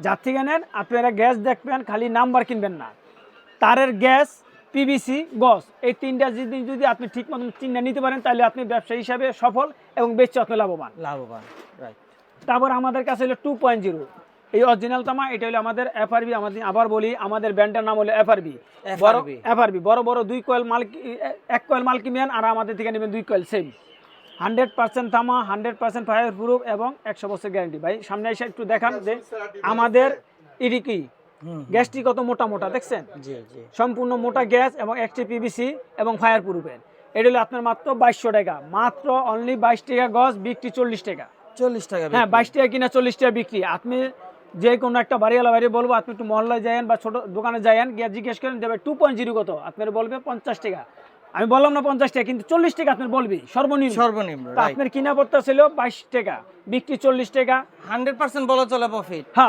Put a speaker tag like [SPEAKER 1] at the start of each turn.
[SPEAKER 1] যার থেকে নেন আপনারা গ্যাস দেখবেন, খালি নাম্বার কিনবেন না, তারের গ্যাস, পিভিসি, গজ, এই তিনটা যদি আপনি ঠিক মতন চিন্তা নিতে পারেন, তাহলে আপনি ব্যবসা হিসাবে সফল এবং বেচে আপনি লাভবান।
[SPEAKER 2] রাইট।
[SPEAKER 1] তারপর আমাদের কাছে হলো 2.0 এই অরিজিনাল তামা, এটা হলো আমাদের এফআরবি। আমাদের আবার বলি, আমাদের ব্র্যান্ডের নাম হলো এফআরবি। এফআরবি বড় বড় 2 কয়েল মাল, 1 কয়েল মাল কিনবেন আর আমাদের থেকে নেবেন 2 কয়েল সেম। 100% তামা, 100% ফায়ার প্রুফ এবং 100 বছর গ্যারান্টি। ভাই সামনে এসে একটু দেখান যে আমাদের ইডিকি গ্যাসটি কত মোটা মোটা দেখছেন?
[SPEAKER 2] জি জি।
[SPEAKER 1] সম্পূর্ণ মোটা গ্যাস এবং একটি পিভিসি এবং ফায়ার প্রুফের। এটা হলো আপনার মাত্র 2200 টাকা, মাত্র অনলি 22 টাকা গজ, বিক্রি 40 টাকা।
[SPEAKER 2] 40 টাকা?
[SPEAKER 1] হ্যাঁ, 22 টাকা কিনা 40 টাকা বিক্রি। আপনি যে কোনো একটা বাড়িওয়ালা বাইরে বলবো, আপনি একটু মহল্লায় যায়েন বা ছোট দোকানে যায়েন, গিয়ে জিজ্ঞেস করেন দেবে 2.0 কত, আপনার বলবে 50 টাকা। আমি বললাম না 50 টাকা, কিন্তু 40 টাকা আপনার বলবি সর্বনিম্ন। আপনার কিনা পড়তা ছিল 22 টাকা, বিক্রি 40 টাকা।
[SPEAKER 2] 100% বলা চলে প্রফিট।
[SPEAKER 1] হ্যাঁ।